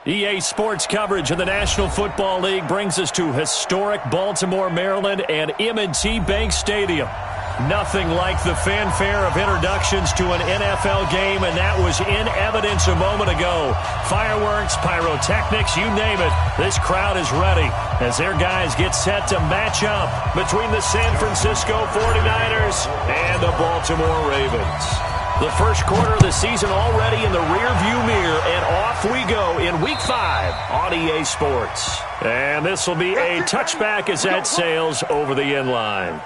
EA Sports coverage of the National Football League brings us to historic Baltimore, Maryland, and M&T Bank Stadium. Nothing like the fanfare of introductions to an NFL game, and that was in evidence a moment ago. Fireworks, pyrotechnics, you name it. This crowd is ready as their guys get set to match up between the San Francisco 49ers and the Baltimore Ravens. The first quarter of the season already in the rearview mirror, and off we go in Week 5 on EA Sports. And this will be a touchback as that sails over the end line.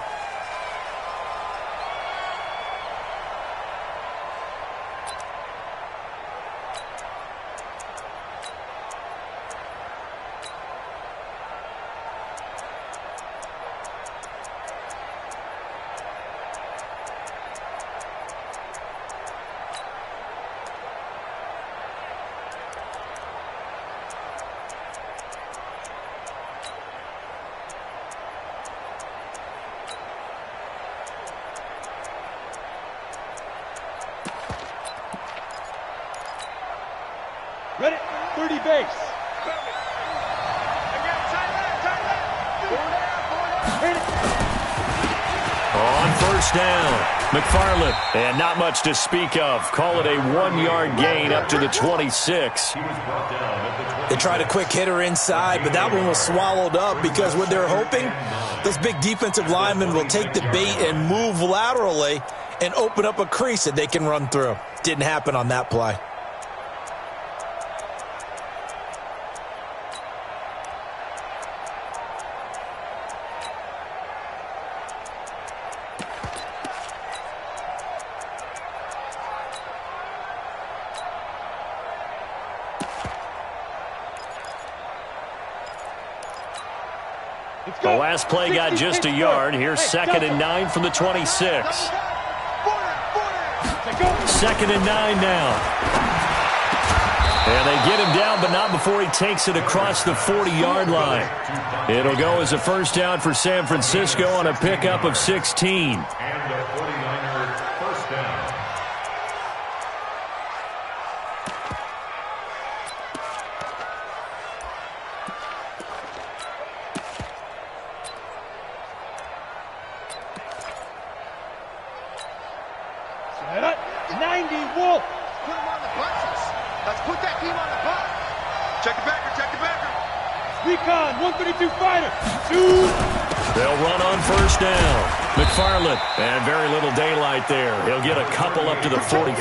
Ready, 30 base. On first down, McFarland, and not much to speak of. Call it a 1-yard gain up to the 26. They tried a quick hitter inside, but that one was swallowed up because what they're hoping, this big defensive lineman will take the bait and move laterally and open up a crease that they can run through. Didn't happen on that play. The last play got just a yard. Here's 2nd and 9 from the 26. 2nd and 9 now. And they get him down, but not before he takes it across the 40-yard line. It'll go as a first down for San Francisco on a pickup of 16. And the 49ers first down. Set up, 90, Wolf. Put him on the buses. Let's put that team on the bus. Check the backer, check the backer. Recon, 132 fighter. 2. They'll run on first down. McFarland, and very little daylight there. He'll get a couple up to the 44.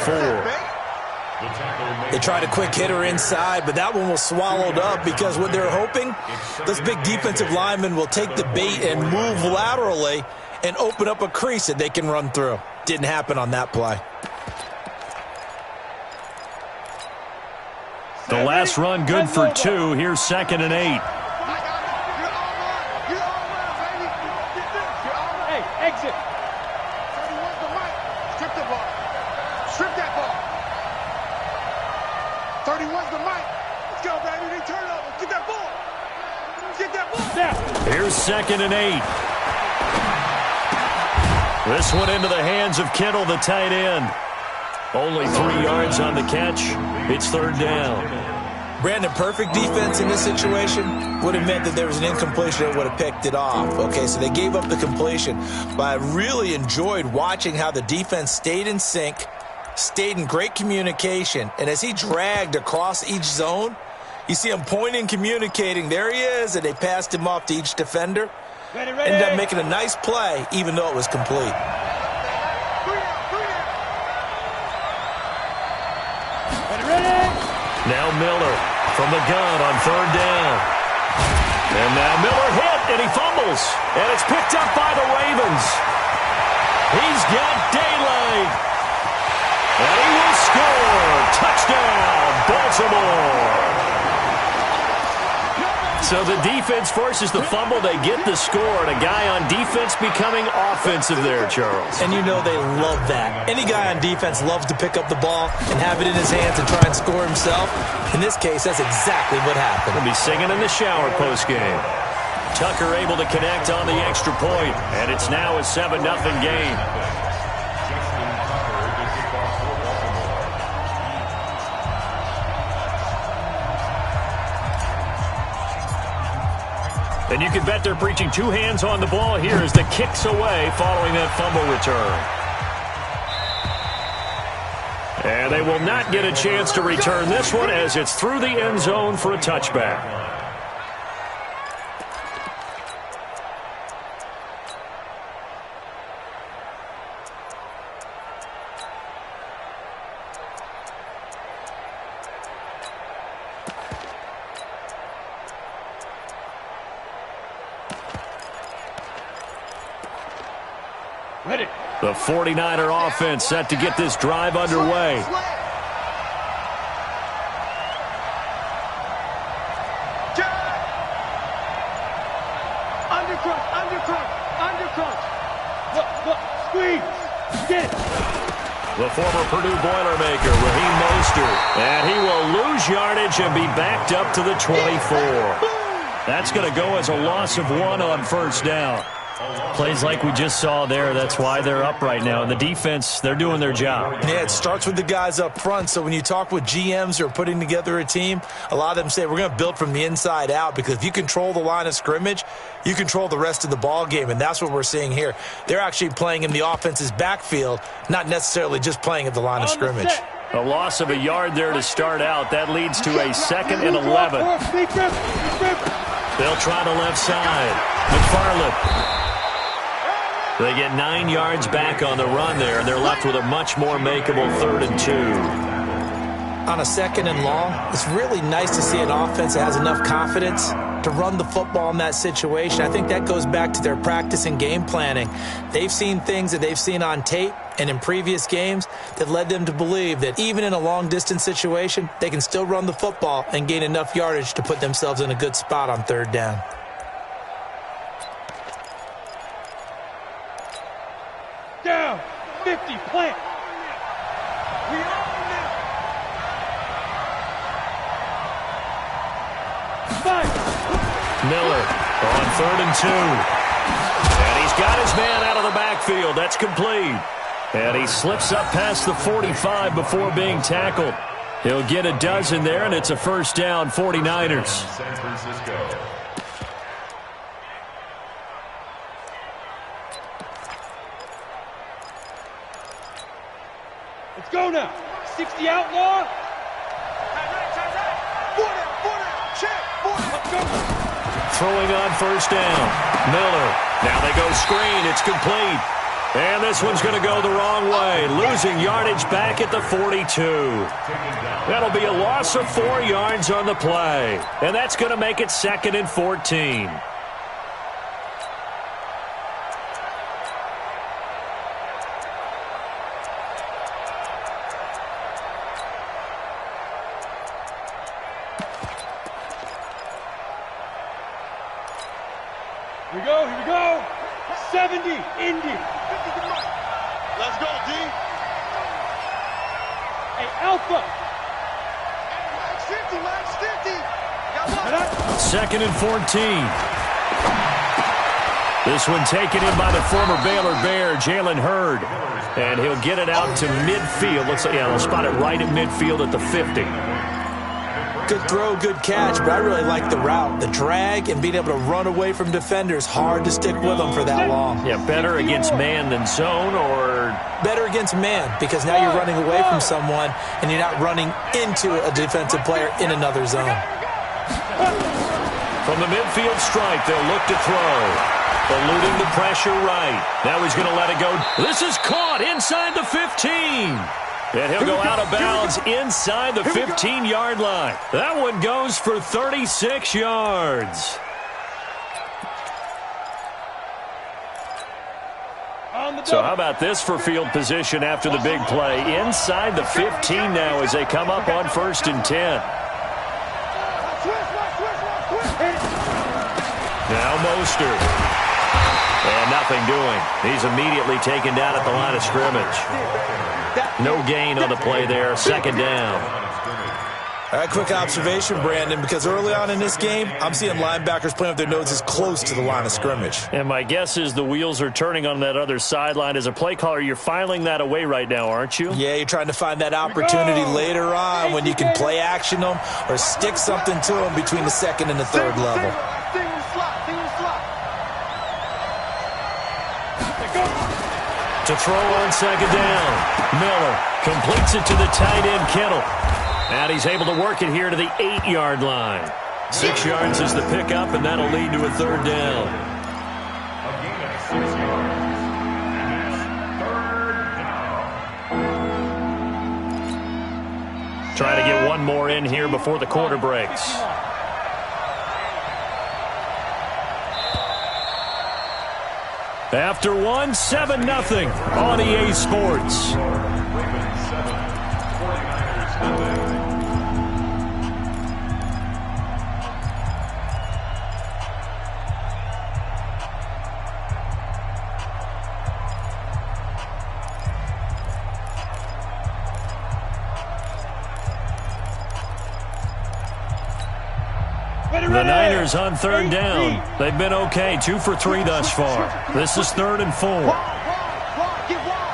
They tried a quick hitter inside, but that one was swallowed up because what they're hoping, this big defensive lineman will take the bait and move laterally and open up a crease that they can run through. Didn't happen on that play. The last run good for 2. Here's 2nd and 8. Hey, exit. 31's the mic. Strip the ball. Strip that ball. 31's the mic. Let's go, baby. They turn over. Get that ball. Get that ball. Snap. Here's 2nd and 8. This one into the hands of Kittle, the tight end. Only 3 yards on the catch. It's 3rd down. Brandon, perfect defense in this situation would have meant that there was an incompletion that would have picked it off. Okay, so they gave up the completion. But I really enjoyed watching how the defense stayed in sync, stayed in great communication. And as he dragged across each zone, you see him pointing, communicating. There he is, and they passed him off to each defender. Ready. Ended up making a nice play, even though it was complete. Ready. Now Miller from the gun on 3rd down. And now Miller hit, and he fumbles. And it's picked up by the Ravens. He's got daylight. And he will score. Touchdown, Baltimore. So the defense forces the fumble. They get the score, and a guy on defense becoming offensive there, Charles. And you know they love that. Any guy on defense loves to pick up the ball and have it in his hands and try and score himself. In this case, that's exactly what happened. He'll be singing in the shower postgame. Tucker able to connect on the extra point, and it's now a 7-0 game. And you can bet they're preaching two hands on the ball here as the kick's away following that fumble return. And they will not get a chance to return this one as it's through the end zone for a touchback. The 49er offense set to get this drive underway. Undercrunch. Look, squeeze. Get it. The former Purdue Boilermaker, Raheem Mostert. And he will lose yardage and be backed up to the 24. That's going to go as a loss of 1 on first down. Plays like we just saw there, that's why they're up right now. And the defense, they're doing their job. Yeah, it starts with the guys up front. So when you talk with GMs who are putting together a team, a lot of them say we're going to build from the inside out, because if you control the line of scrimmage, you control the rest of the ball game, and that's what we're seeing here. They're actually playing in the offense's backfield, not necessarily just playing at the line of scrimmage. A loss of a yard there to start out. That leads to a 2nd and 11. They'll try the left side. McFarland. They get 9 yards back on the run there, and they're left with a much more makeable 3rd and 2. On a 2nd and long, it's really nice to see an offense that has enough confidence to run the football in that situation. I think that goes back to their practice and game planning. They've seen things that they've seen on tape and in previous games that led them to believe that even in a long-distance situation, they can still run the football and gain enough yardage to put themselves in a good spot on 3rd down. Down. 50. Plant. We own them. 5. Miller on 3rd and 2. And he's got his man out of the backfield. That's complete. And he slips up past the 45 before being tackled. He'll get a dozen there, and it's a first down, 49ers. San Francisco. Let's go now. 60 outlaw. Let's go. Throwing on first down. Miller. Now they go screen. It's complete. And this one's going to go the wrong way. Losing yardage back at the 42. That'll be a loss of 4 yards on the play. And that's going to make it 2nd and 14. Here we go. 70, Indy. Let's go, D. Hey, Alpha. Max 50. Got 2nd and 14. This one taken in by the former Baylor Bear, Jalen Hurd. And he'll get it out to midfield. Looks like, they'll spot it right at midfield at the 50. Good throw, good catch, but I really like the route. The drag and being able to run away from defenders, hard to stick with them for that long. Yeah, better against man than zone, or better against man, because now you're running away from someone and you're not running into a defensive player in another zone. From the midfield stripe, they'll look to throw. Eluding the pressure right. Now he's going to let it go. This is caught inside the 15. And he'll go out of bounds inside the 15-yard line. That one goes for 36 yards. So how about this for field position after the big play? Inside the 15 now as they come up on 1st and 10. Now Mostert. And nothing doing. He's immediately taken down at the line of scrimmage. No gain on the play there. 2nd down. All right, quick observation, Brandon, because early on in this game, I'm seeing linebackers playing with their noses close to the line of scrimmage. And my guess is the wheels are turning on that other sideline. As a play caller, you're filing that away right now, aren't you? Yeah, you're trying to find that opportunity later on when you can play action them or stick something to them between the 2nd and the 3rd level. To throw on second down. Miller completes it to the tight end, Kittle. And he's able to work it here to the 8-yard line. 6 yards is the pickup, and that'll lead to a third down. A gain of 6 yards. And it's third down. Try to get one more in here before the quarter breaks. After one, 7-0 on EA Sports. Ravens 7, 49ers 0. The Niners on third down. They've been okay, 2 for 3 thus far. This is 3rd and 4. Get wide.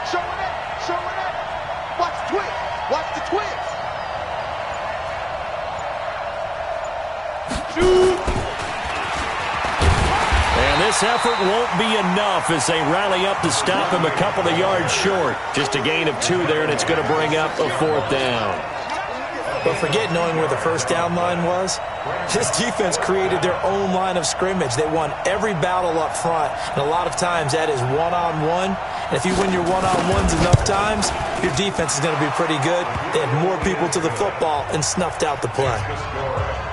Showing up. Watch the twist. Watch the twist. Shoot. And this effort won't be enough as they rally up to stop him a couple of yards short. Just a gain of 2 there, and it's going to bring up a 4th down. But forget knowing where the first down line was. This defense created their own line of scrimmage. They won every battle up front, and a lot of times that is one-on-one. And if you win your one-on-ones enough times, your defense is going to be pretty good. They had more people to the football and snuffed out the play.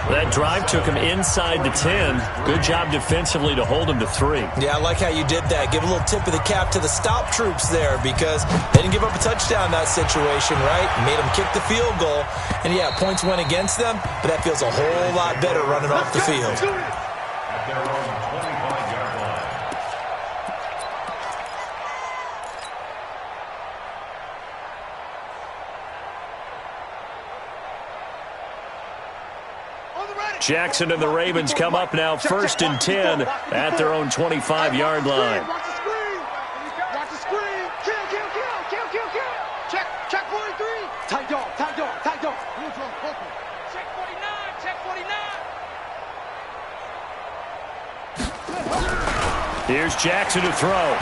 That drive took him inside the 10. Good job defensively to hold him to 3. Yeah, I like how you did that. Give a little tip of the cap to the stop troops there because they didn't give up a touchdown in that situation, right? Made them kick the field goal. And, yeah, points went against them, but that feels a whole lot better running off the field. At their own 25-yard line. Jackson and the Ravens come up now 1st and 10 at their own 25-yard line. Watch the screen. Watch the screen. Kill. Check 43. Tight dog. Check 49. Here's Jackson to throw.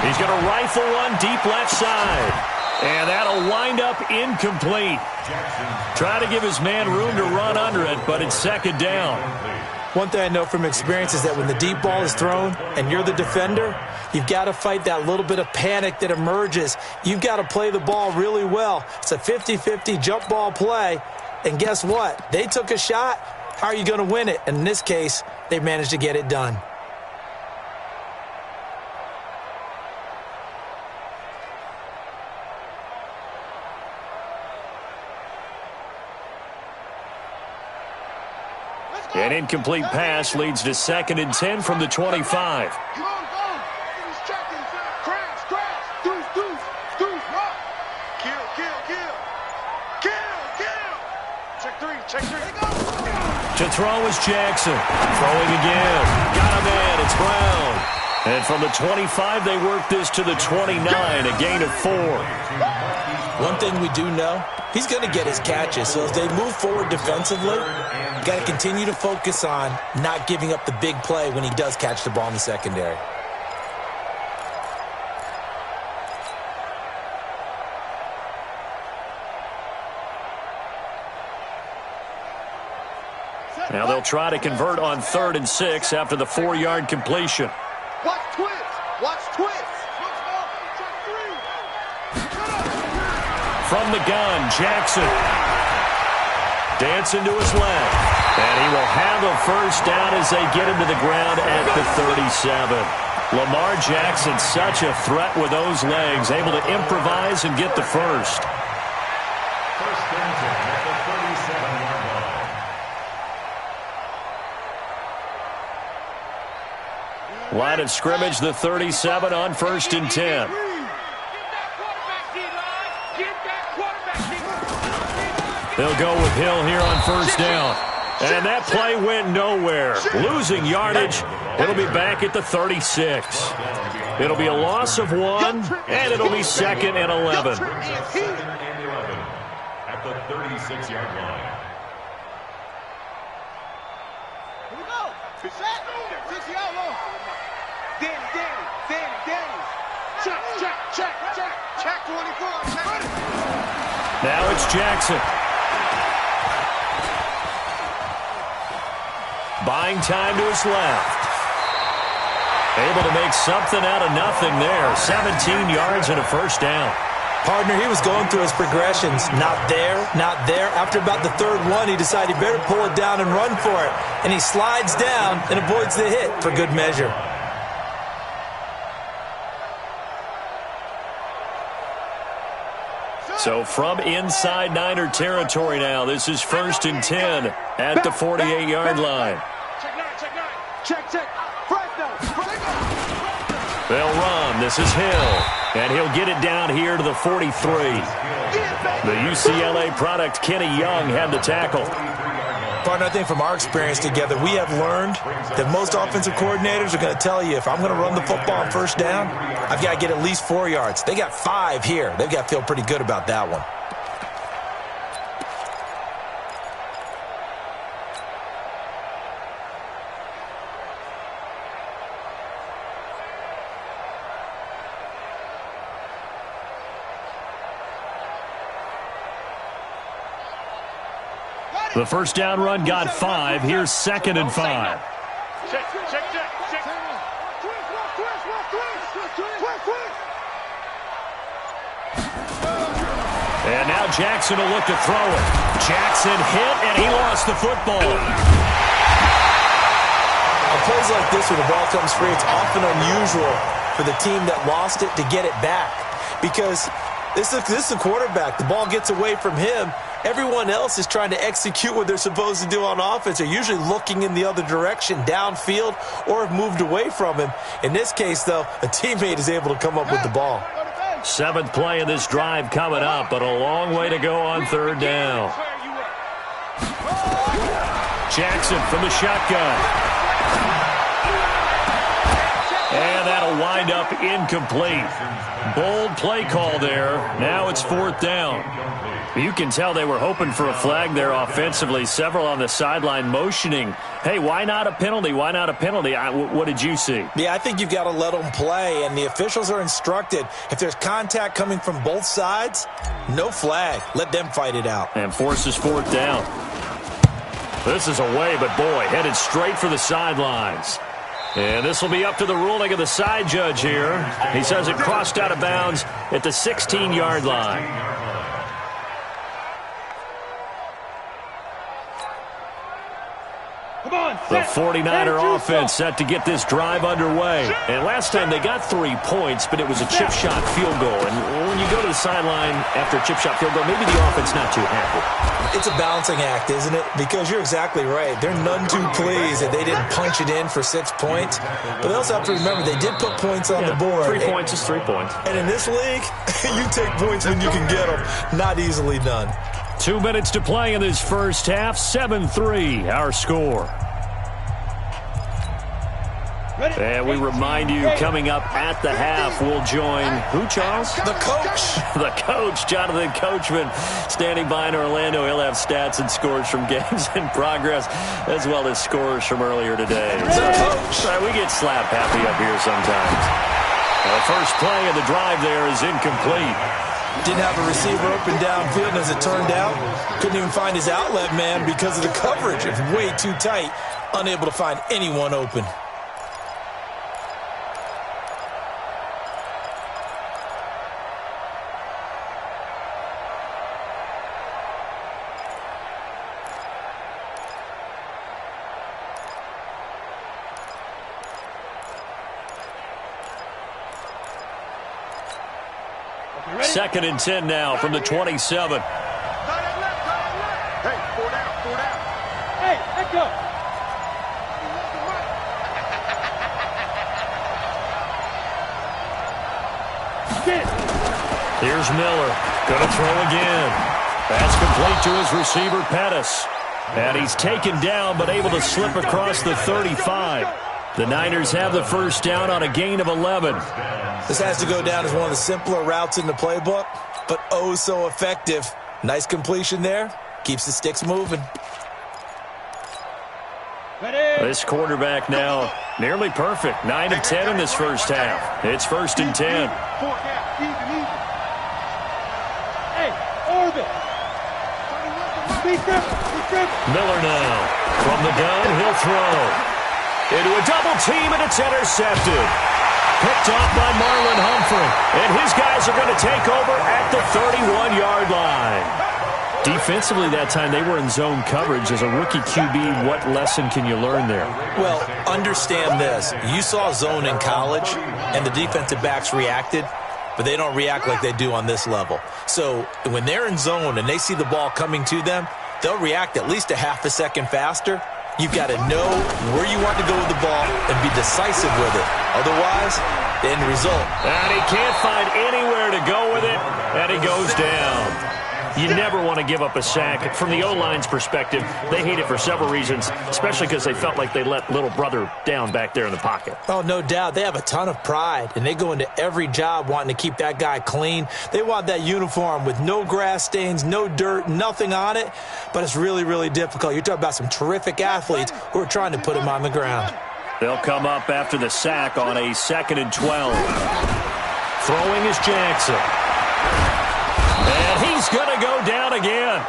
He's going to rifle one deep left side. And that'll wind up incomplete. Try to give his man room to run under it, but it's 2nd down. One thing I know from experience is that when the deep ball is thrown and you're the defender, you've got to fight that little bit of panic that emerges. You've got to play the ball really well. It's a 50-50 jump ball play. And guess what? They took a shot. How are you going to win it? And in this case, they managed to get it done. An incomplete pass leads to 2nd and 10 from the 25. Come on. He's checking. Crash. Deuce. Rock. Kill. Check 3. To throw is Jackson. Throwing again. Got him in. It's Brown. And from the 25, they work this to the 29, a gain of 4. One thing we do know, he's going to get his catches. So as they move forward defensively, you got to continue to focus on not giving up the big play when he does catch the ball in the secondary. Now they'll try to convert on 3rd and 6 after the 4-yard completion. Watch twist. From the gun, Jackson. Dancing to his left. And he will have a 1st down as they get him to the ground at the 37. Lamar Jackson, such a threat with those legs, able to improvise and get the 1st. 1st and 10 at the 37-yard line. Line of scrimmage, the 37 on 1st and 10. They'll go with Hill here on 1st down. And that play went nowhere. Losing yardage. It'll be back at the 36. It'll be a loss of 1, and it'll be 2nd and 11. 2nd and 11 at the 36-yard line. Here we go. Set. 60 out long. Danny. Check, 24. Check. Now it's Jackson. Buying time to his left. Able to make something out of nothing there. 17 yards and a first down. Partner, he was going through his progressions. Not there. After about the third one, he decided he better pull it down and run for it. And he slides down and avoids the hit for good measure. So from inside Niner territory now, this is 1st and 10 at the 48-yard line. Check. They'll run. This is Hill. And he'll get it down here to the 43. The UCLA product, Kenny Young, had the tackle. Partner, I think from our experience together, we have learned that most offensive coordinators are going to tell you, if I'm going to run the football on first down, I've got to get at least 4 yards. They got 5 here. They've got to feel pretty good about that one. The first down run got 5. Here's 2nd and 5. Check. And now Jackson will look to throw it. Jackson hit, and he lost the football. On plays like this, when the ball comes free, it's often unusual for the team that lost it to get it back. Because this is a quarterback. The ball gets away from him. Everyone else is trying to execute what they're supposed to do on offense. They're usually looking in the other direction, downfield, or have moved away from him. In this case, though, a teammate is able to come up with the ball. 7th play of this drive coming up, but a long way to go on 3rd down. Jackson from the shotgun. And that'll wind up incomplete. Bold play call there. Now it's 4th down. You can tell they were hoping for a flag there offensively. Several on the sideline motioning, hey, why not a penalty? Why not a penalty? What did you see? Yeah, I think you've got to let them play, and the officials are instructed, if there's contact coming from both sides, no flag. Let them fight it out. And forces 4th down. This is away, but boy, headed straight for the sidelines. And this will be up to the ruling of the side judge here. He says it crossed out of bounds at the 16-yard line. The 49er offense set to get this drive underway. And last time they got 3 points, but it was a chip shot field goal. And when you go to the sideline after a chip shot field goal, maybe the offense not too happy. It's a balancing act, isn't it? Because you're exactly right. They're none too pleased that they didn't punch it in for 6 points. But they also have to remember they did put points on the board. 3 points is 3 points. And in this league, you take points when you can get them. Not easily done. 2 minutes to play in this first half. 7-3, our score. And we remind you, coming up at the half, we'll join who, Charles? The coach. The coach, Jonathan Coachman, standing by in Orlando. He'll have stats and scores from games in progress, as well as scores from earlier today. The coach. We get slap happy up here sometimes. The first play of the drive there is incomplete. Didn't have a receiver open downfield, and as it turned out, couldn't even find his outlet man because of the coverage. It's way too tight, unable to find anyone open. Second and 10 now from the 27. Hey, 4 down. Hey, let go. Here's Miller. Gonna throw again. That's complete to his receiver, Pettis. And he's taken down, but able to slip across the 35. The Niners have the first down on a gain of 11. This has to go down as one of the simpler routes in the playbook, but oh so effective. Nice completion there. Keeps the sticks moving. This quarterback now nearly perfect. 9 of 10 in this first half. It's 1st and 10. Hey, Orbit. Miller now. From the gun, he'll throw. Into a double team, and it's intercepted. Picked off by Marlon Humphrey. And his guys are going to take over at the 31-yard line. Defensively that time, they were in zone coverage. As a rookie QB, what lesson can you learn there? Well, understand this. You saw zone in college, and the defensive backs reacted, but they don't react like they do on this level. So when they're in zone and they see the ball coming to them, they'll react at least a half a second faster. You've got to know where you want to go with the ball and be decisive with it. Otherwise, the end result. And he can't find anywhere to go with it, and he goes down. You never want to give up a sack. From the O-line's perspective, they hate it for several reasons, especially because they felt like they let little brother down back there in the pocket. Oh, no doubt. They have a ton of pride, and they go into every job wanting to keep that guy clean. They want that uniform with no grass stains, no dirt, nothing on it, but it's really, really difficult. You're talking about some terrific athletes who are trying to put him on the ground. They'll come up after the sack on a 2nd and 12. Throwing is Jackson. And he's going to go down again.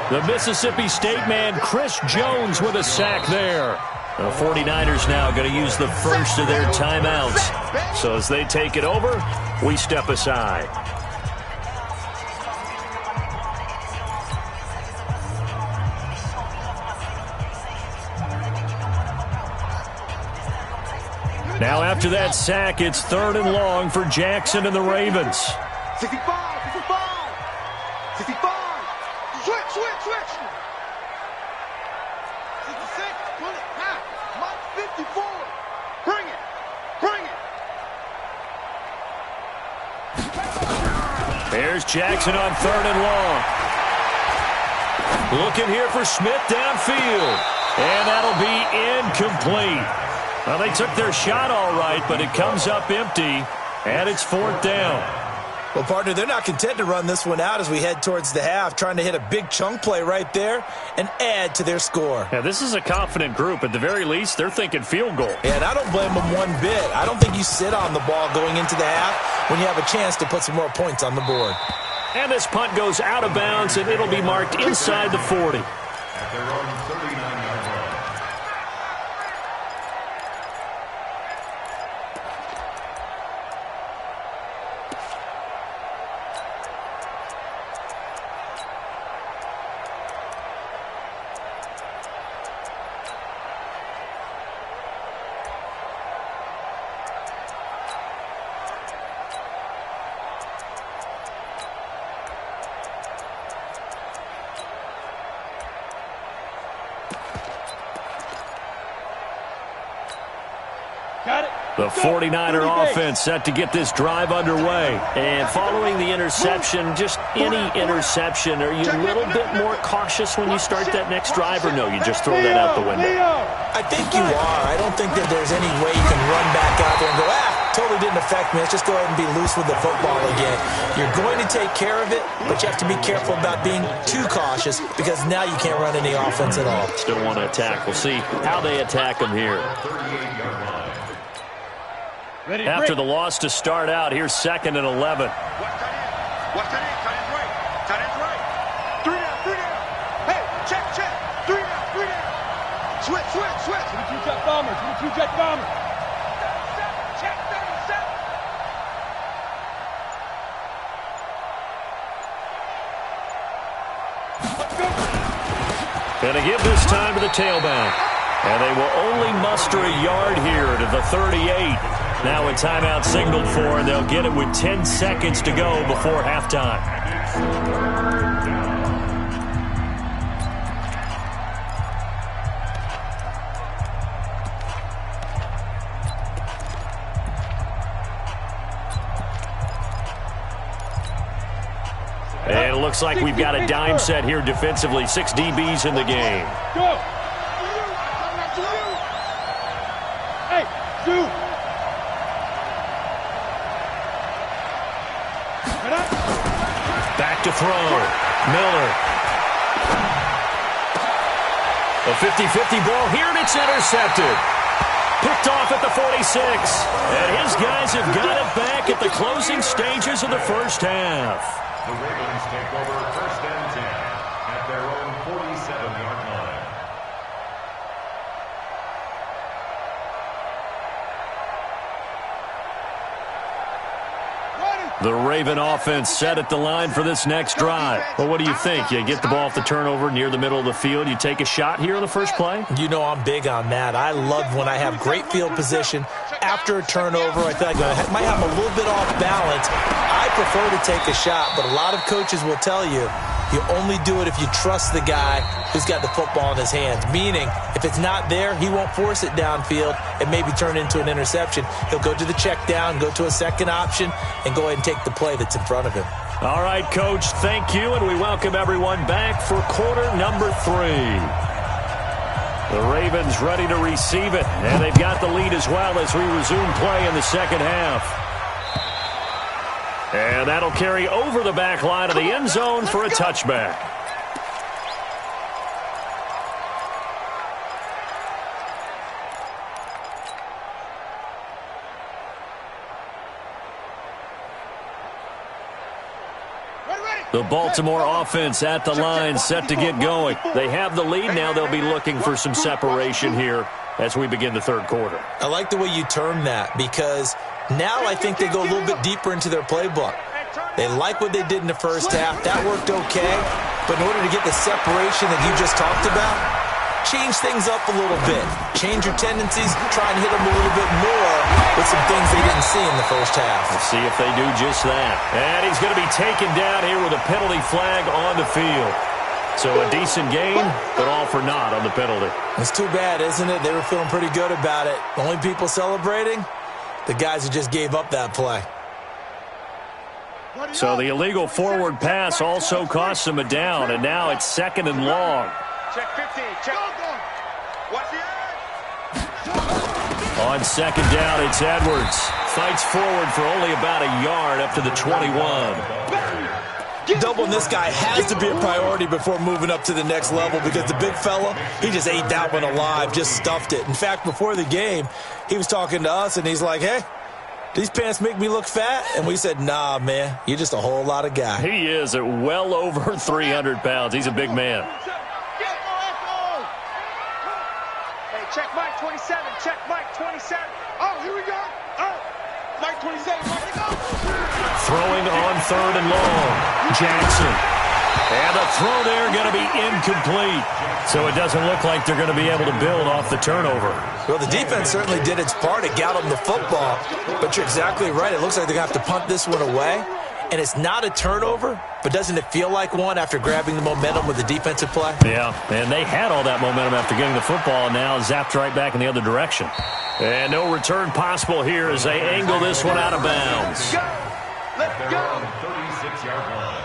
The Mississippi State man, Chris Jones, with a sack there. The 49ers now going to use the first of their timeouts. So as they take it over, we step aside. Now after that sack, it's 3rd and long for Jackson and the Ravens. 65. 65. Switch. 66. Pull it. Half. Mike 54. Bring it. There's Jackson on 3rd and long. Looking here for Smith downfield. And that'll be incomplete. Well, they took their shot all right, but it comes up empty. And it's 4th down. Well, partner, they're not content to run this one out as we head towards the half, trying to hit a big chunk play right there and add to their score. Yeah, this is a confident group. At the very least, they're thinking field goal. Yeah, and I don't blame them one bit. I don't think you sit on the ball going into the half when you have a chance to put some more points on the board. And this punt goes out of bounds, and it'll be marked inside the 40. At their own 39-yard line. The 49er offense set to get this drive underway. And following the interception, just any interception, are you a little bit more cautious when you start that next drive, or no, you just throw that out the window? I think you are. I don't think that there's any way you can run back out there and go, totally didn't affect me. Let's just go ahead and be loose with the football again. You're going to take care of it, but you have to be careful about being too cautious because now you can't run any offense at all. Still want to attack. We'll see how they attack them here. After the loss to start out, here's 2nd and 11. Watch that in. Tight end's right. 3 down. Hey, check. 3 down. Switch. 22 jet bombers. Check 37. Let's go. Gonna give this time to the tailback. And they will only muster a yard here to the 38. Now a timeout signaled for, and they'll get it with 10 seconds to go before halftime. And it looks like we've got a dime set here defensively. 6 DBs in the game. Go. Hey, do. Back to throw. Miller. A 50-50 ball here, and it's intercepted. Picked off at the 46. And his guys have got it back at the closing stages of the first half. The Ravens take over 1st and 10 at their own 47-yard line. The Raven offense set at the line for this next drive. Well, what do you think? You get the ball off the turnover near the middle of the field. You take a shot here on the first play? You know I'm big on that. I love when I have great field position. After a turnover, I feel like I might have a little bit off balance. I prefer to take a shot, but a lot of coaches will tell you, you only do it if you trust the guy who's got the football in his hands. Meaning, if it's not there, he won't force it downfield and maybe turn it into an interception. He'll go to the check down, go to a second option, and go ahead and take the play that's in front of him. All right, Coach, thank you, and we welcome everyone back for quarter number 3. The Ravens ready to receive it, and they've got the lead as well as we resume play in the second half. And that'll carry over the back line of the end zone for a touchback. The Baltimore offense at the line, set to get going. They have the lead. Now they'll be looking for some separation here as we begin the third quarter. I like the way you term that, because now I think they go a little bit deeper into their playbook. They like what they did in the first half. That worked okay. But in order to get the separation that you just talked about, change things up a little bit. Change your tendencies. Try and hit them a little bit more with some things they didn't see in the first half. Let's see if they do just that. And he's going to be taken down here with a penalty flag on the field. So a decent gain, but all for naught on the penalty. It's too bad, isn't it? They were feeling pretty good about it. The only people celebrating, the guys who just gave up that play. So the illegal forward pass also cost them a down, and now it's 2nd and long. Check 15. Check. Watch the edge. On 2nd down, it's Edwards. Fights forward for only about a yard up to the 21. Doubling this guy has to be a priority before moving up to the next level, because the big fella, he just ate that one alive, just stuffed it. In fact, before the game, he was talking to us, and he's like, hey, these pants make me look fat? And we said, nah, man, you're just a whole lot of guy. He is at well over 300 pounds. He's a big man. Hey, check Mike 27. Check Mike 27. Oh, here we go. Oh, Mike 27. Mike, go. Throwing on 3rd and long. Jackson. And the throw there going to be incomplete. So it doesn't look like they're going to be able to build off the turnover. Well, the defense certainly did its part. It got them the football. But you're exactly right. It looks like they're going to have to punt this one away. And it's not a turnover, but doesn't it feel like one after grabbing the momentum with the defensive play? Yeah, and they had all that momentum after getting the football, and now zapped right back in the other direction. And no return possible here as they angle this one out of bounds. Let's go. 36-yard line.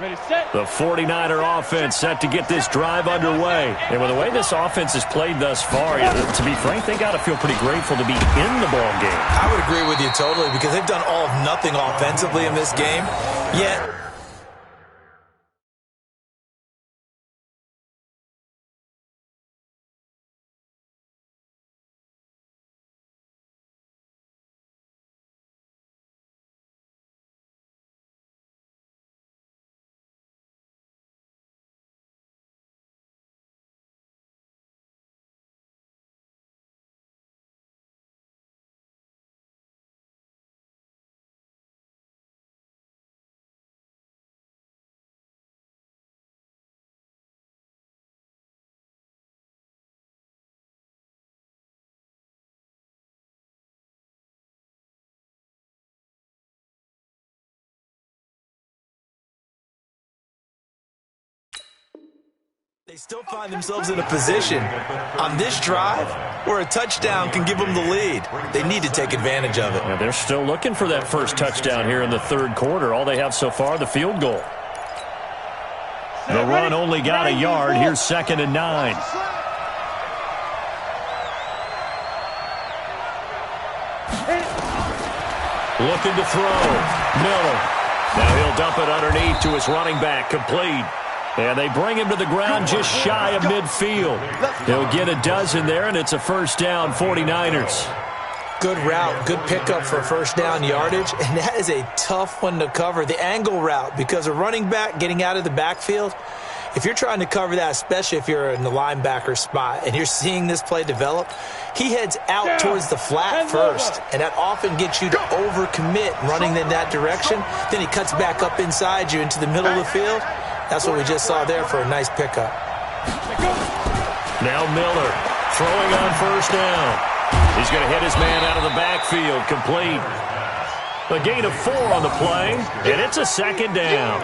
Ready, set. The 49er offense set to get this drive underway. And with the way this offense has played thus far, to be frank, they got to feel pretty grateful to be in the ball game. I would agree with you totally, because they've done all of nothing offensively in this game. Yet they still find themselves in a position on this drive where a touchdown can give them the lead. They need to take advantage of it. Yeah, they're still looking for that first touchdown here in the third quarter. All they have so far, the field goal. The run only got a yard. Here's 2nd and 9. Looking to throw. Miller. Now he'll dump it underneath to his running back. Complete. And they bring him to the ground just shy of midfield. He'll get a dozen there, and it's a first down, 49ers. Good route, good pickup for first down yardage, and that is a tough one to cover. The angle route, because a running back getting out of the backfield, if you're trying to cover that, especially if you're in the linebacker spot and you're seeing this play develop, he heads out towards the flat first, and that often gets you to overcommit running in that direction. Then he cuts back up inside you into the middle of the field. That's what we just saw there for a nice pickup. Now Miller throwing on first down. He's going to hit his man out of the backfield. Complete. A gain of 4 on the play, and it's a second down.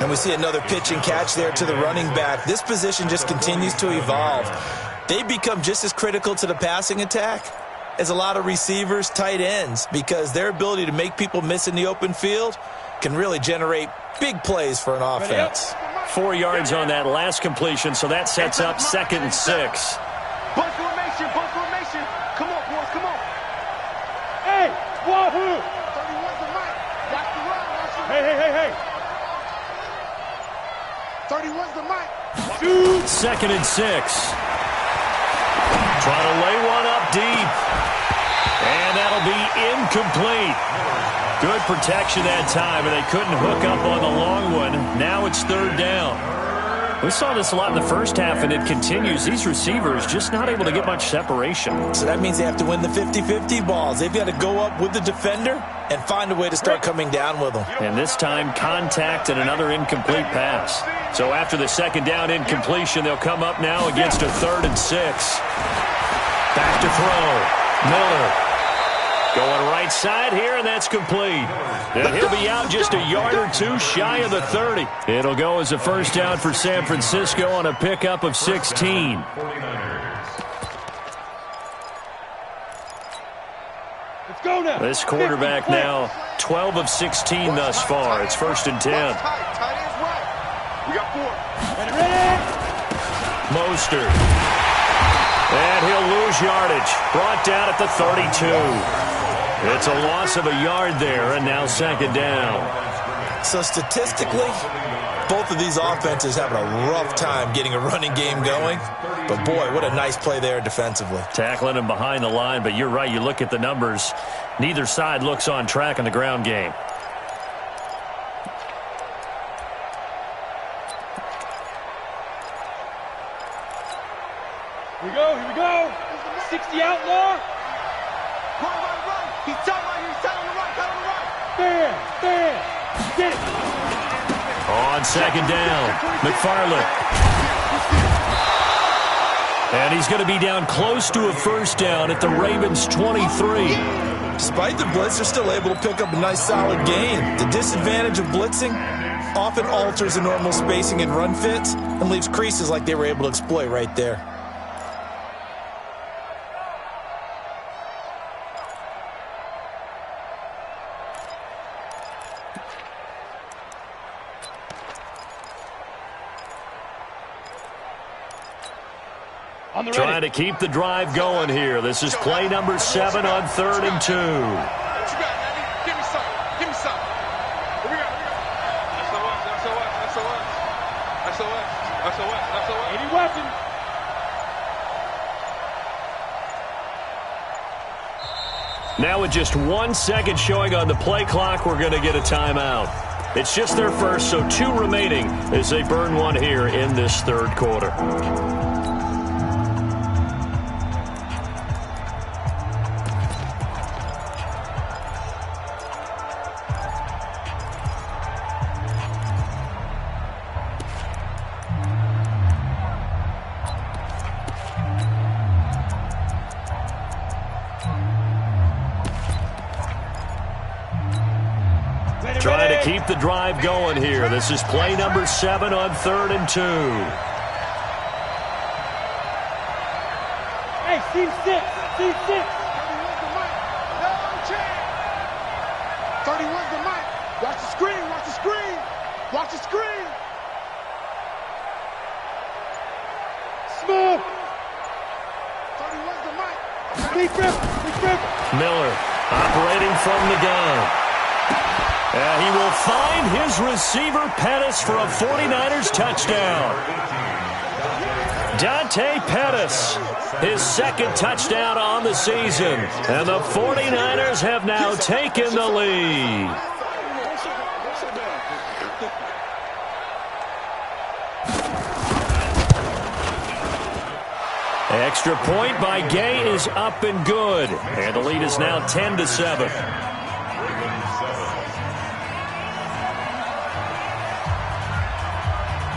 And we see another pitch and catch there to the running back. This position just continues to evolve. They become just as critical to the passing attack as a lot of receivers, tight ends, because their ability to make people miss in the open field can really generate big plays for an offense. 4 yards on that last completion, so that sets up 2nd and 6. Bus formation, bus formation. Come on, boys, come on. Hey, wahoo! 31's the mic. Watch the run, watch the run. Hey. 31's the mic. 2nd and 6. Trying to lay one up deep. And that'll be incomplete. Good protection that time, and they couldn't hook up on the long one. Now it's 3rd down. We saw this a lot in the first half, and it continues. These receivers just not able to get much separation. So that means they have to win the 50-50 balls. They've got to go up with the defender and find a way to start coming down with them. And this time, contact and another incomplete pass. So after the 2nd down incompletion, they'll come up now against a 3rd and 6. Back to throw. Miller. Going right side here, and that's complete. And he'll be out just a yard or 2 shy of the 30. It'll go as a first down for San Francisco on a pickup of 16. Let's go now. This quarterback now 12 of 16 thus far. It's 1st and 10. Tight ends right. We got 4. Ready? Mostert. And he'll lose yardage. Brought down at the 32. It's a loss of a yard there, and now 2nd down. So statistically, both of these offenses having a rough time getting a running game going. But boy, what a nice play there defensively. Tackling him behind the line, but you're right. You look at the numbers. Neither side looks on track in the ground game. Here we go. 60 outlaw. Run. He's tight right here. He's tight on the right. Tight on the right. Bam. Get it. On 2nd down, McFarland. And he's going to be down close to a first down at the Ravens' 23. Despite the blitz, they're still able to pick up a nice solid gain. The disadvantage of blitzing often alters the normal spacing and run fits and leaves creases like they were able to exploit right there. Trying to keep the drive going here. This is play number 7 on 3rd and 2. What you got, Andy? Give me something. Here we go. SOS. Any weapon. Now with just 1 second showing on the play clock, we're going to get a timeout. It's just their first, so 2 remaining as they burn one here in this 3rd quarter. Trying to keep the drive going here. This is play number 7 on 3rd and 2. Hey, C6. 31's the mic. No chance. 31's the mic. Watch the screen. Watch the screen. Smooth. 31's the mic. Leaf River. Miller Operating from the gun. He will find his receiver, Pettis, for a 49ers touchdown. Dante Pettis, his second touchdown on the season. And the 49ers have now taken the lead. Extra point by Gay is up and good. And the lead is now 10-7.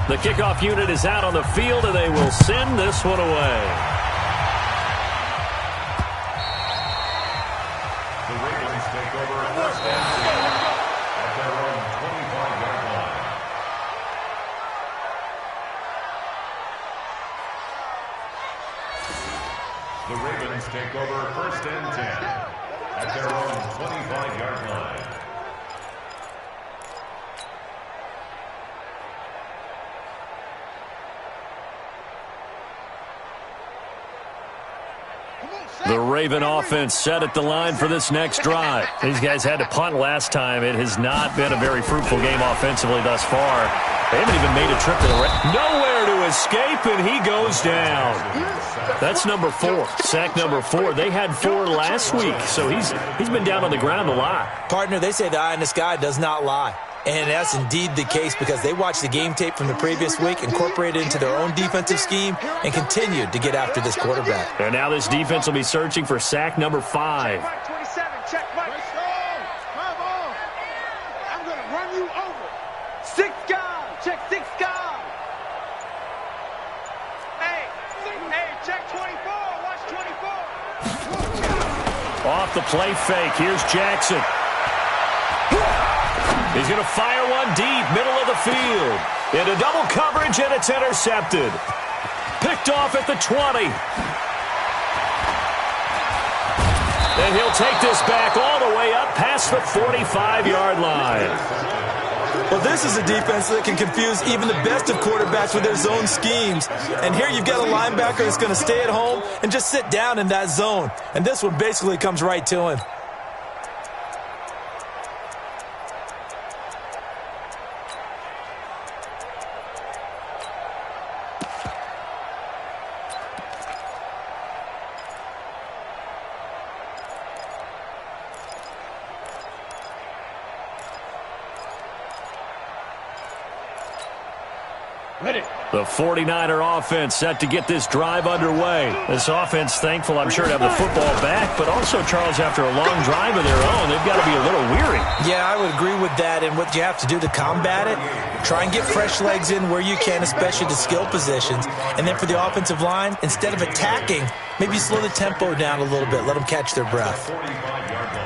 The kickoff unit is out on the field, and they will send this one away. The Ravens take over first and 10 at their own 25-yard line. The Ravens take over first and 10 at their own 25-yard line. The Raven offense set at the line for this next drive. These guys had to punt last time. It has not been a very fruitful game offensively thus far. They haven't even made a trip to the red. Nowhere to escape, and he goes down. That's number 4, sack number 4. They had 4 last week, so he's been down on the ground a lot. Partner, they say the eye in the sky does not lie. And that's indeed the case because they watched the game tape from the previous week, incorporated it into their own defensive scheme, and continued to get after this quarterback. And now this defense will be searching for sack number 5. Mike 27, check Mike. Come on. I'm going to run you over. 6 guys. Check 6 guys. Hey, check 24. Watch 24. Off the play fake. Here's Jackson. He's going to fire one deep, middle of the field. Into double coverage, and it's intercepted. Picked off at the 20. And he'll take this back all the way up past the 45-yard line. Well, this is a defense that can confuse even the best of quarterbacks with their zone schemes. And here you've got a linebacker that's going to stay at home and just sit down in that zone. And this one basically comes right to him. The 49er offense set to get this drive underway. This offense thankful, I'm sure, to have the football back, but also, Charles, after a long drive of their own, they've got to be a little weary. Yeah, I would agree with that, and what you have to do to combat it, try and get fresh legs in where you can, especially the skill positions. And then for the offensive line, instead of attacking, maybe slow the tempo down a little bit, let them catch their breath. 45-yard line.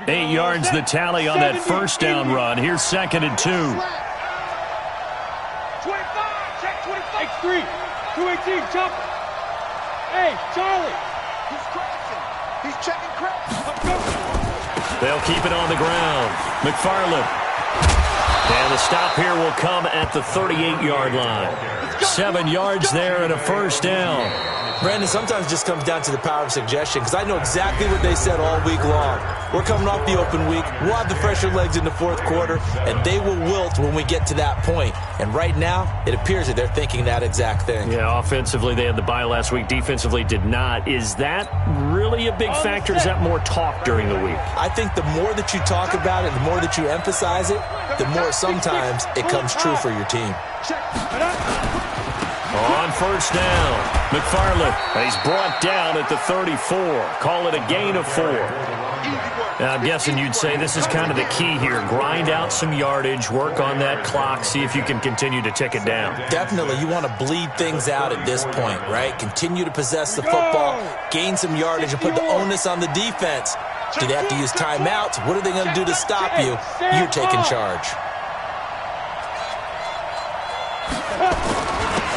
8 yards the tally on that first down run. Here's 2nd and 2. 25, check 25. X3, 218, chopper. Hey, Charlie. He's crashing. He's checking crash. Let's go. They'll keep it on the ground. McFarland. And the stop here will come at the 38-yard line. 7 yards there and a first down. Brandon, sometimes it just comes down to the power of suggestion because I know exactly what they said all week long. We're coming off the open week. We'll have the fresher legs in the fourth quarter, and they will wilt when we get to that point. And right now, it appears that they're thinking that exact thing. Yeah, offensively, they had the bye last week. Defensively, did not. Is that really a big factor? Is that more talk during the week? I think the more that you talk about it, the more that you emphasize it, the more sometimes it comes true for your team. On first down, McFarland. He's brought down at the 34. Call it a gain of 4. Now, I'm guessing you'd say this is kind of the key here. Grind out some yardage, work on that clock, see if you can continue to tick it down. Definitely. You want to bleed things out at this point, right? Continue to possess the football, gain some yardage, and put the onus on the defense. Do they have to use timeouts? What are they going to do to stop you? You're taking charge.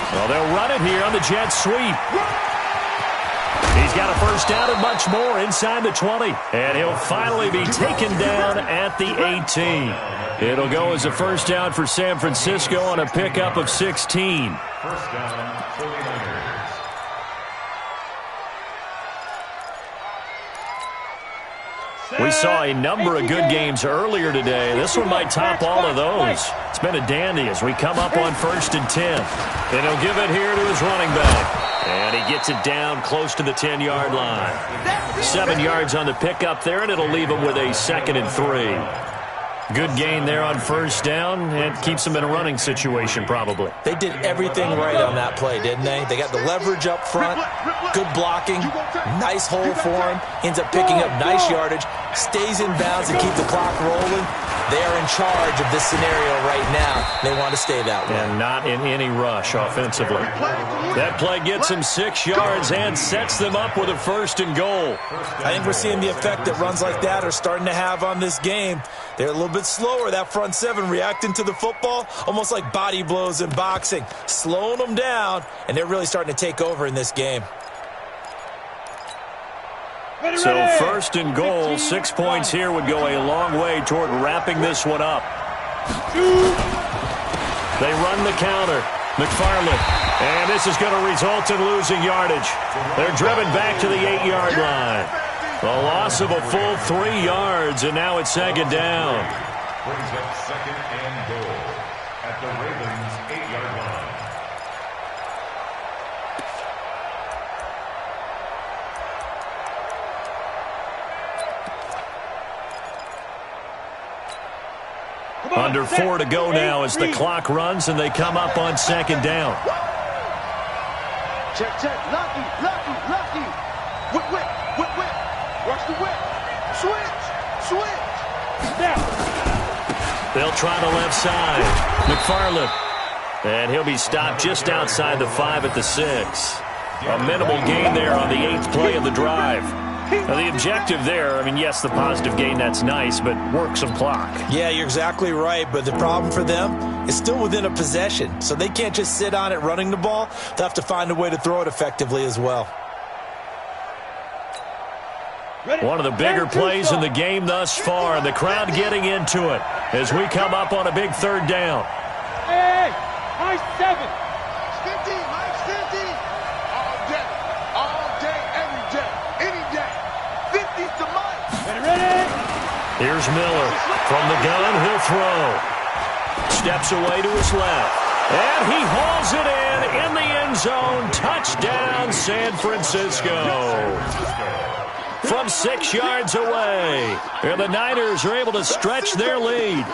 Well, they'll run it here on the jet sweep. He's got a first down and much more inside the 20. And he'll finally be taken down at the 18. It'll go as a first down for San Francisco on a pickup of 16. First down, 49ers. We saw a number of good games earlier today. This one might top all of those. It's been a dandy as we come up on 1st and 10. And he'll give it here to his running back. And he gets it down close to the 10-yard line. 7 yards on the pickup there, and it'll leave him with a 2nd and 3. Good gain there on 1st down, and keeps him in a running situation probably. They did everything right on that play, didn't they? They got the leverage up front, good blocking, nice hole for him, ends up picking up nice yardage, stays in bounds and keep the clock rolling. They are in charge of this scenario right now. They want to stay that way. And not in any rush offensively. That play gets him 6 yards and sets them up with a 1st and goal. I think we're seeing the effect that runs like that are starting to have on this game. They're a little bit slower, that front 7, reacting to the football, almost like body blows in boxing, slowing them down, and they're really starting to take over in this game. So 1st and goal, 6 points here would go a long way toward wrapping this one up. They run the counter. McFarland. And this is going to result in losing yardage. They're driven back to the 8-yard line. A loss of a full 3 yards, and now it's 2nd down. Brings up 2nd and goal at the Ravens' 8-yard line. Under 4 to go now as the clock runs, and they come up on 2nd down. Check, check. Lucky, lucky, lucky. Whip, whip, whip, whip. Watch the whip. Switch, switch. Now. They'll try the left side. McFarland. And he'll be stopped just outside the 5 at the 6. A minimal gain there on the 8th play of the drive. Now, the objective there, I mean, yes, the positive gain, that's nice, but work some clock. Yeah, you're exactly right, but the problem for them is still within a possession, so they can't just sit on it running the ball. They'll have to find a way to throw it effectively as well. One of the bigger plays in the game thus far, and the crowd getting into it as we come up on a big 3rd down. Hey, high 7. 50, Mike, 50. All day, every day, any day. 50's the Mike. Ready? Here's Miller. From the gun, he'll throw. Steps away to his left. And he hauls it in the end zone. Touchdown, San Francisco. From 6 yards away. And the Niners are able to stretch their lead.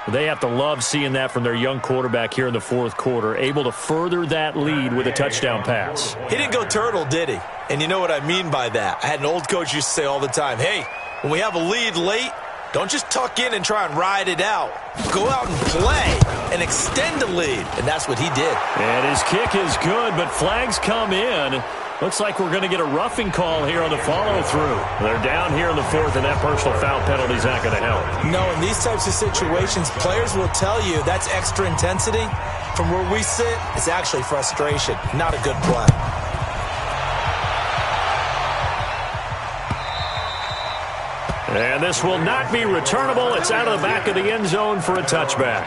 They have to love seeing that from their young quarterback here in the 4th quarter, able to further that lead with a touchdown pass. He didn't go turtle, did he? And you know what I mean by that. I had an old coach used to say all the time, hey, when we have a lead late, don't just tuck in and try and ride it out. Go out and play and extend the lead. And that's what he did. And his kick is good, but flags come in. Looks like we're going to get a roughing call here on the follow-through. They're down here in the 4th, and that personal foul penalty is not going to help. No, in these types of situations, players will tell you that's extra intensity. From where we sit, it's actually frustration, not a good play. And this will not be returnable. It's out of the back of the end zone for a touchback.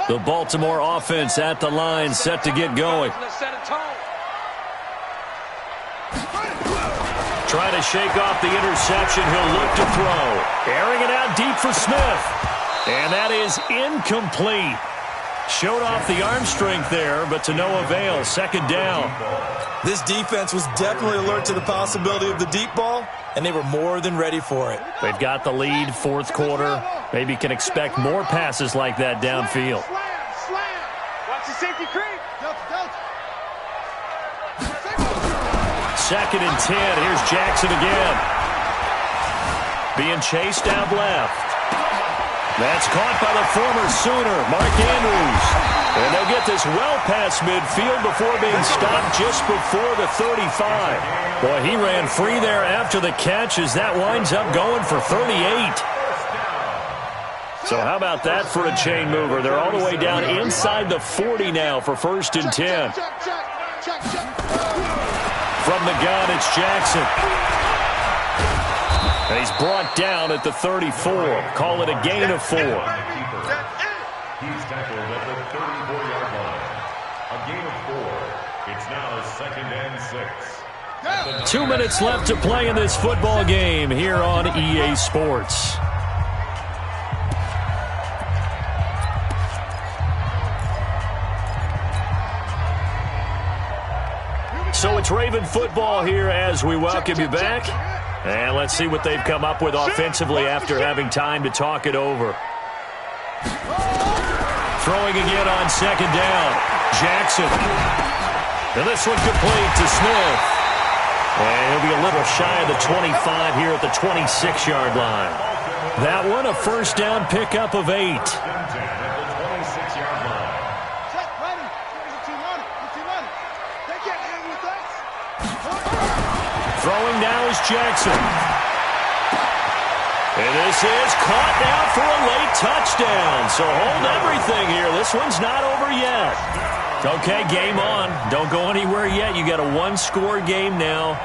The Baltimore offense at the line, set to get going. Trying to shake off the interception. He'll look to throw. Airing it out deep for Smith. And that is incomplete. Showed off the arm strength there, but to no avail. 2nd down. This defense was definitely alert to the possibility of the deep ball, and they were more than ready for it. They've got the lead, 4th quarter. Maybe can expect more passes like that downfield. Watch the safety creep. 2nd and 10. Here's Jackson again. Being chased out left. That's caught by the former Sooner, Mark Andrews. And they'll get this well past midfield before being stopped just before the 35. Boy, he ran free there after the catch as that winds up going for 38. So how about that for a chain mover? They're all the way down inside the 40 now for 1st and 10. From the gun, it's Jackson. And he's brought down at the 34. Call it a gain of 4. 34-yard line. A gain of 4. It's now 2nd and 6. 2 minutes left to play in this football game here on EA Sports. So it's Raven football here as we welcome you back. And let's see what they've come up with offensively after having time to talk it over. Throwing again on 2nd down. Jackson. And this one complete to Smith. And he'll be a little shy of the 25 here at the 26-yard line. That one a first down pickup of 8. Throwing now is Jackson. And this is caught now for a late touchdown. So hold everything here. This one's not over yet. Okay, game on. Don't go anywhere yet. You got a one-score game now.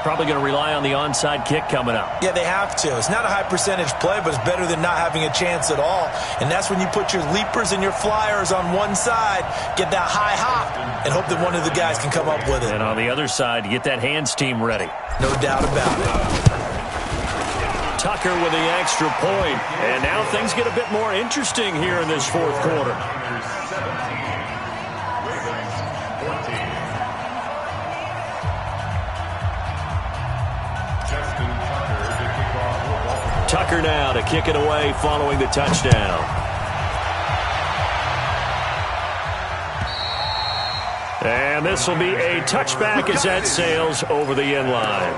Probably going to rely on the onside kick coming up. Yeah, they have to. It's not a high-percentage play, but it's better than not having a chance at all. And that's when you put your leapers and your flyers on one side, get that high hop, and hope that one of the guys can come up with it. And on the other side, you get that hands team ready. No doubt about it. Tucker with the extra point. And now things get a bit more interesting here in this fourth quarter. Tucker now to kick it away following the touchdown. And this will be a touchback as that sails over the end line.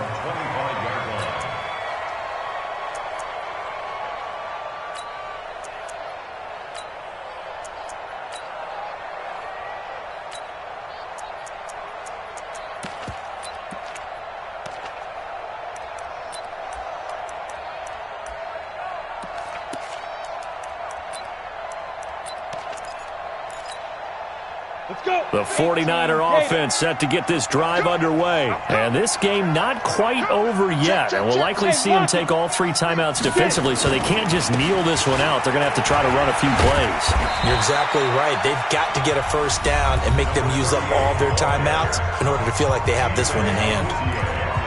The 49er offense set to get this drive underway. And this game not quite over yet. And we'll likely see them take all 3 timeouts defensively, so they can't just kneel this one out. They're going to have to try to run a few plays. You're exactly right. They've got to get a first down and make them use up all their timeouts in order to feel like they have this one in hand.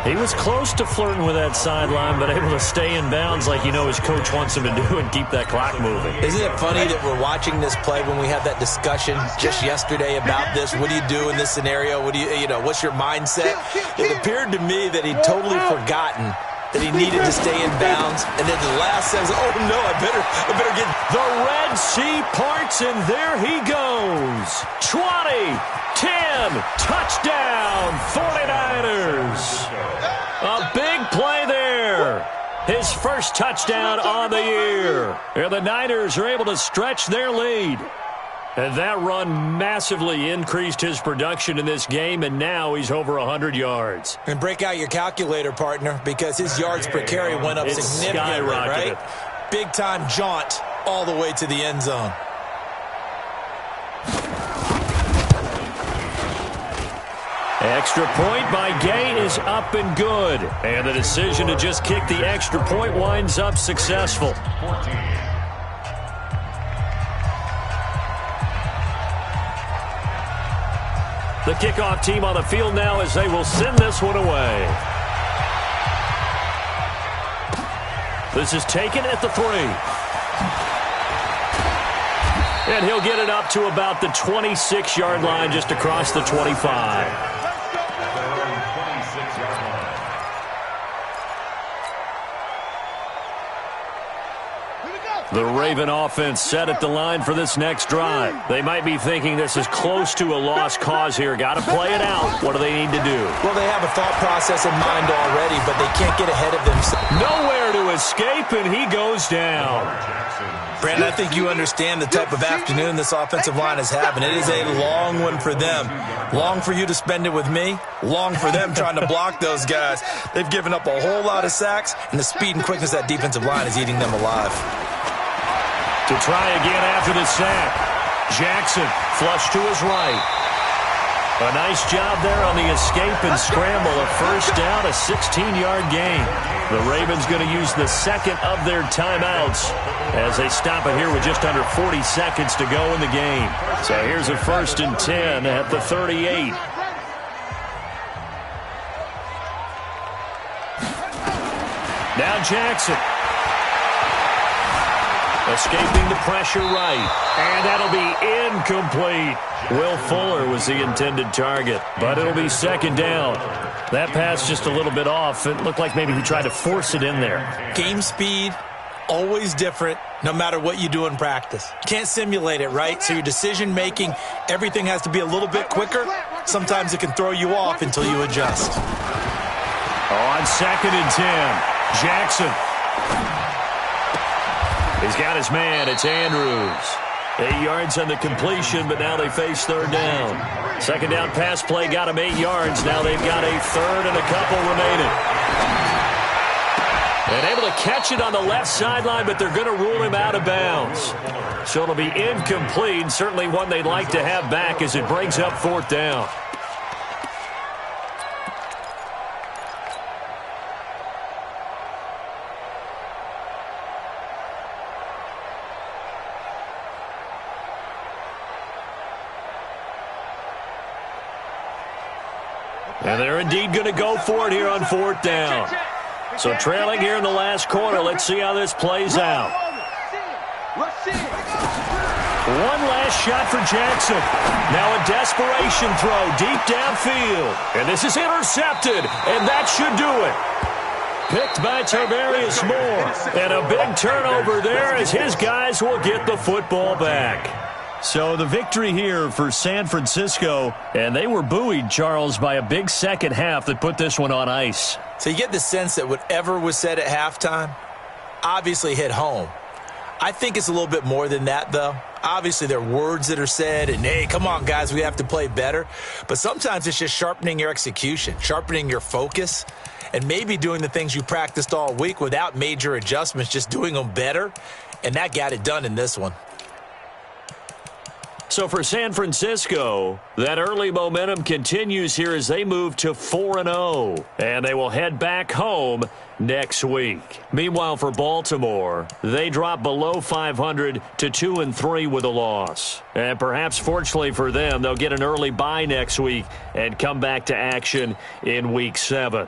He was close to flirting with that sideline, but able to stay in bounds like you know his coach wants him to do and keep that clock moving. Isn't it funny that we're watching this play when we had that discussion just yesterday about this? What do you do in this scenario? What do you know, what's your mindset? It appeared to me that he'd totally forgotten that he needed to stay in bounds. And then the last says, oh, no, I better get... The Red Sea parts, and there he goes. 20, 10, touchdown, 49ers. A big play there. His first touchdown on the year. And the Niners are able to stretch their lead. And that run massively increased his production in this game, and now he's over 100 yards. And break out your calculator, partner, because his yards per carry went up significantly, right? Big-time jaunt all the way to the end zone. Extra point by Gay is up and good. And the decision to just kick the extra point winds up successful. The kickoff team on the field now as they will send this one away. This is taken at the 3. And he'll get it up to about the 26-yard line just across the 25. The Raven offense set at the line for this next drive. They might be thinking this is close to a lost cause here. Got to play it out. What do they need to do? Well, they have a thought process in mind already, but they can't get ahead of themselves. Nowhere to escape, and he goes down. Brandon, I think you understand the type of afternoon this offensive line is having. It is a long one for them. Long for you to spend it with me. Long for them trying to block those guys. They've given up a whole lot of sacks, and the speed and quickness of that defensive line is eating them alive. To try again after the sack. Jackson flush to his right. A nice job there on the escape and scramble. A first down, a 16-yard gain. The Ravens going to use the second of their timeouts as they stop it here with just under 40 seconds to go in the game. So here's a 1st and 10 at the 38. Now Jackson. Escaping the pressure right. And that'll be incomplete. Will Fuller was the intended target, but it'll be 2nd down. That pass just a little bit off. It looked like maybe he tried to force it in there. Game speed, always different, no matter what you do in practice. Can't simulate it, right? So your decision-making, everything has to be a little bit quicker. Sometimes it can throw you off until you adjust. On 2nd and 10, Jackson. He's got his man. It's Andrews. 8 yards on the completion, but now they face 3rd down. 2nd down pass play got him 8 yards. Now they've got a 3rd and a couple remaining. And able to catch it on the left sideline, but they're going to rule him out of bounds. So it'll be incomplete, certainly one they'd like to have back as it brings up 4th down. And they're indeed going to go for it here on 4th down. So trailing here in the last quarter. Let's see how this plays out. One last shot for Jackson. Now a desperation throw deep downfield. And this is intercepted, and that should do it. Picked by Tarvarius Moore. And a big turnover there as his guys will get the football back. So the victory here for San Francisco, and they were buoyed, Charles, by a big second half that put this one on ice. So you get the sense that whatever was said at halftime obviously hit home. I think it's a little bit more than that, though. Obviously, there are words that are said, and, hey, come on, guys, we have to play better. But sometimes it's just sharpening your execution, sharpening your focus, and maybe doing the things you practiced all week without major adjustments, just doing them better. And that got it done in this one. So for San Francisco, that early momentum continues here as they move to 4-0. And they will head back home next week. Meanwhile, for Baltimore, they drop below 500 to 2-3 with a loss. And perhaps fortunately for them, they'll get an early bye next week and come back to action in Week 7.